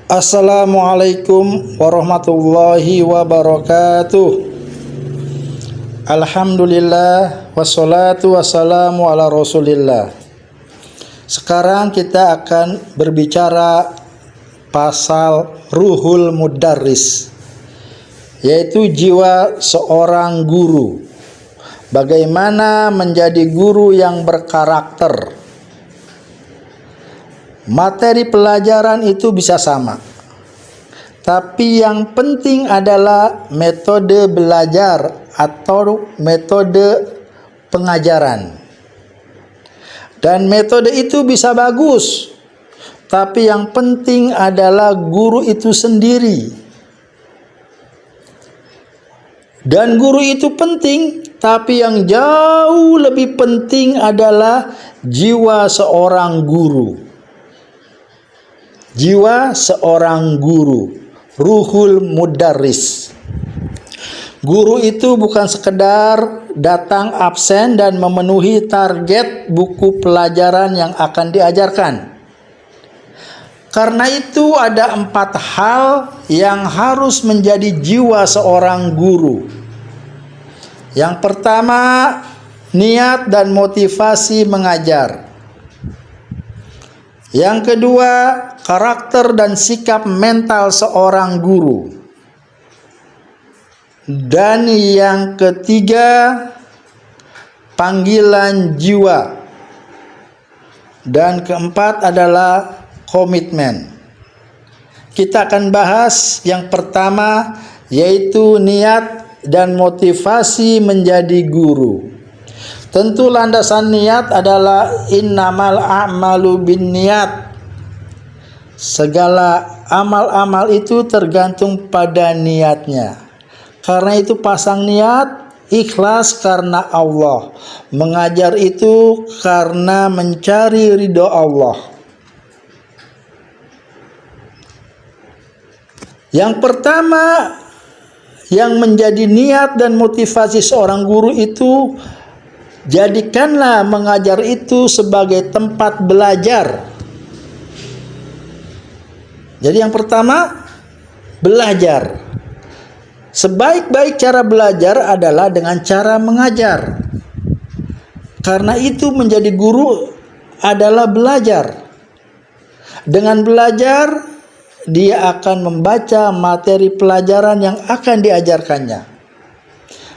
Assalamualaikum warahmatullahi wabarakatuh. Alhamdulillah wassalatu wassalamu ala rasulillah. Sekarang kita akan berbicara pasal ruhul mudarris, yaitu jiwa seorang guru. Bagaimana menjadi guru yang berkarakter. Materi pelajaran itu bisa sama, tapi yang penting adalah metode belajar atau metode pengajaran. Dan metode itu bisa bagus, tapi yang penting adalah guru itu sendiri. Dan guru itu penting, tapi yang jauh lebih penting adalah jiwa seorang guru. Jiwa seorang guru, ruhul mudarris. Guru itu bukan sekedar datang absen dan memenuhi target buku pelajaran yang akan diajarkan. Karena itu ada 4 hal yang harus menjadi jiwa seorang guru. Yang pertama, niat dan motivasi mengajar. Yang kedua, karakter dan sikap mental seorang guru. Dan yang ketiga, panggilan jiwa. Dan keempat adalah komitmen. Kita akan bahas yang pertama, yaitu niat dan motivasi menjadi guru. Tentu landasan niat adalah innamal a'malu binniyat. Segala amal-amal itu tergantung pada niatnya. Karena itu pasang niat, ikhlas karena Allah. Mengajar itu karena mencari ridho Allah. Yang pertama yang menjadi niat dan motivasi seorang guru itu, jadikanlah mengajar itu sebagai tempat belajar. Jadi yang pertama, belajar. Sebaik-baik cara belajar adalah dengan cara mengajar. Karena itu menjadi guru adalah belajar. Dengan belajar, dia akan membaca materi pelajaran yang akan diajarkannya.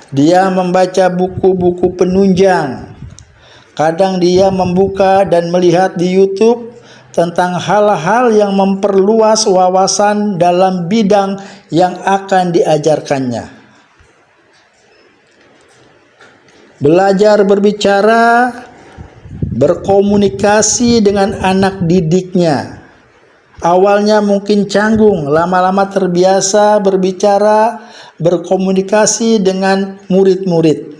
Dia membaca buku-buku penunjang. Kadang dia membuka dan melihat di YouTube tentang hal-hal yang memperluas wawasan dalam bidang yang akan diajarkannya. Belajar berbicara, berkomunikasi dengan anak didiknya. Awalnya mungkin canggung, lama-lama terbiasa berbicara, berkomunikasi dengan murid-murid.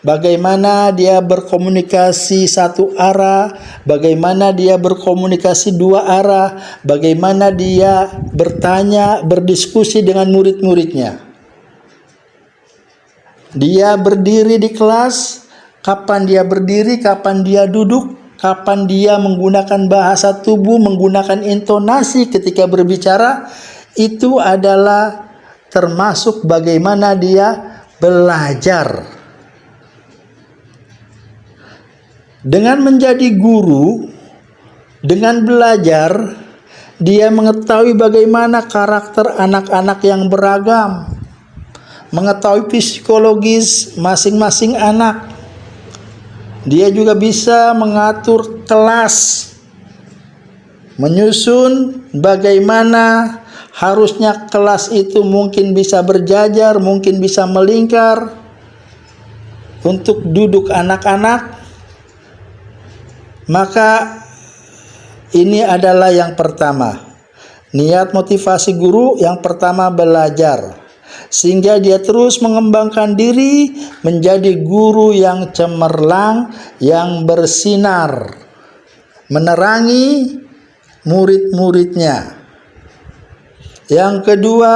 Bagaimana dia berkomunikasi satu arah, bagaimana dia berkomunikasi 2 arah, bagaimana dia bertanya, berdiskusi dengan murid-muridnya. Dia berdiri di kelas, kapan dia berdiri, kapan dia duduk, kapan dia menggunakan bahasa tubuh, menggunakan intonasi ketika berbicara, itu adalah termasuk bagaimana dia belajar. Dengan menjadi guru, dengan belajar, dia mengetahui bagaimana karakter anak-anak yang beragam, mengetahui psikologis masing-masing anak. Dia juga bisa mengatur kelas, menyusun bagaimana harusnya kelas itu mungkin bisa berjajar, mungkin bisa melingkar untuk duduk anak-anak. Maka ini adalah yang pertama. Niat motivasi guru yang pertama belajar. Sehingga dia terus mengembangkan diri menjadi guru yang cemerlang, yang bersinar, menerangi murid-muridnya. Yang kedua,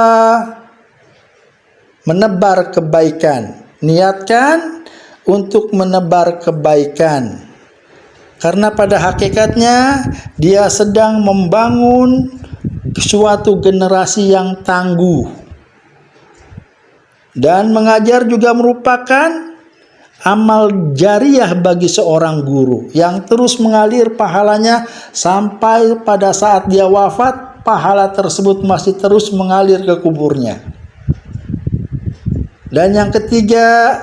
menebar kebaikan. Niatkan untuk menebar kebaikan. Karena pada hakikatnya dia sedang membangun suatu generasi yang tangguh. Dan mengajar juga merupakan amal jariah bagi seorang guru yang terus mengalir pahalanya sampai pada saat dia wafat, pahala tersebut masih terus mengalir ke kuburnya. Dan yang ketiga,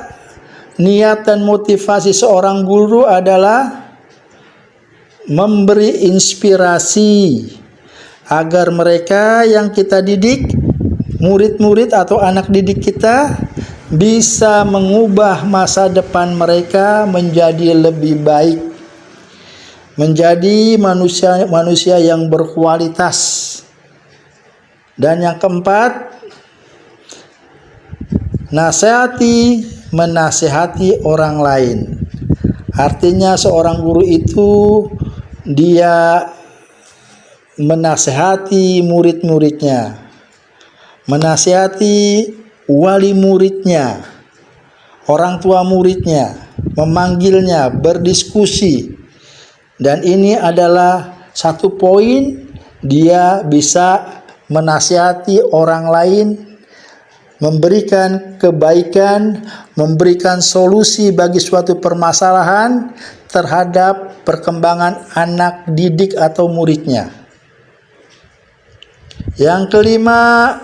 niat dan motivasi seorang guru adalah memberi inspirasi agar mereka yang kita didik, murid-murid atau anak didik kita, bisa mengubah masa depan mereka menjadi lebih baik, menjadi manusia yang berkualitas. Dan yang keempat, menasehati orang lain. Artinya seorang guru itu dia menasehati murid-muridnya, menasehati wali muridnya, orang tua muridnya, memanggilnya, berdiskusi. Dan ini adalah satu poin, dia bisa menasihati orang lain, memberikan kebaikan, memberikan solusi bagi suatu permasalahan terhadap perkembangan anak didik atau muridnya. Yang kelima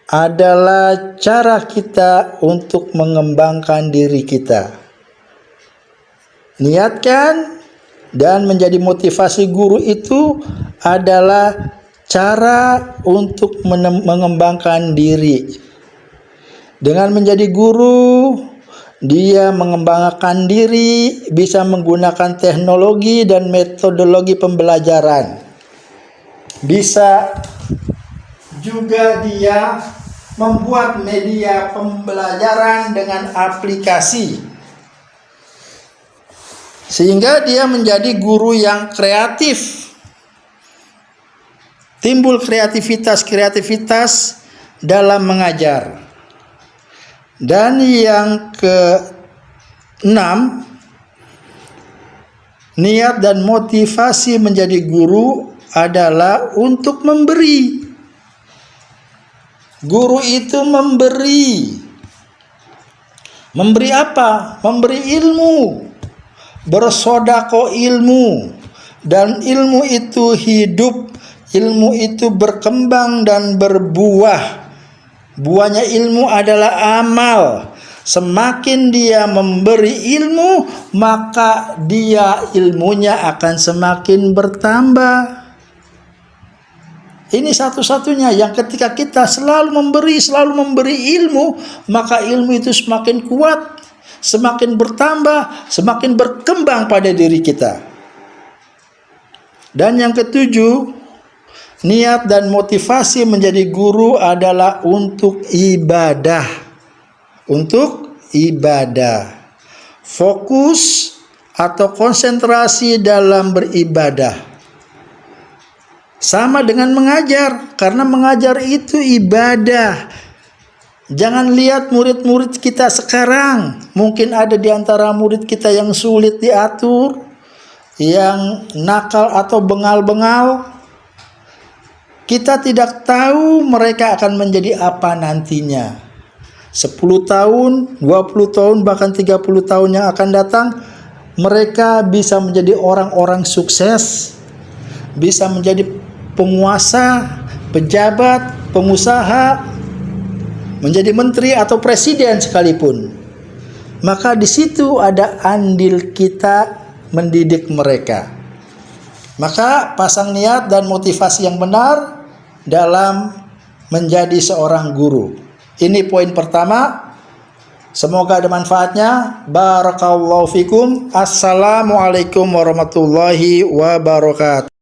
adalah cara kita untuk mengembangkan diri kita. Niatkan dan menjadi motivasi guru itu adalah cara untuk mengembangkan diri. Dengan menjadi guru, dia mengembangkan diri, bisa menggunakan teknologi dan metodologi pembelajaran. Bisa juga dia membuat media pembelajaran dengan aplikasi, sehingga dia menjadi guru yang kreatif. Timbul kreativitas dalam mengajar. Dan yang keenam, niat dan motivasi menjadi guru adalah untuk memberi. Guru itu memberi. Memberi apa? Memberi ilmu. Bersedekah ilmu. Dan ilmu itu hidup. Ilmu itu berkembang dan berbuah. Buahnya ilmu adalah amal. Semakin dia memberi ilmu, maka dia ilmunya akan semakin bertambah. Ini satu-satunya yang ketika kita selalu memberi ilmu, maka ilmu itu semakin kuat, semakin bertambah, semakin berkembang pada diri kita. Dan yang ketujuh, niat dan motivasi menjadi guru adalah untuk ibadah. Untuk ibadah. Fokus atau konsentrasi dalam beribadah. Sama dengan mengajar, karena mengajar itu ibadah. Jangan lihat murid-murid kita sekarang. Mungkin ada di antara murid kita yang sulit diatur, yang nakal atau bengal-bengal. Kita tidak tahu mereka akan menjadi apa nantinya. 10 tahun, 20 tahun, bahkan 30 tahun yang akan datang, mereka bisa menjadi orang-orang sukses, bisa menjadi penguasa, pejabat, pengusaha, menjadi menteri atau presiden sekalipun. Maka di situ ada andil kita mendidik mereka. Maka pasang niat dan motivasi yang benar dalam menjadi seorang guru. Ini poin pertama. Semoga ada manfaatnya. Barakallahu fikum. Assalamualaikum warahmatullahi wabarakatuh.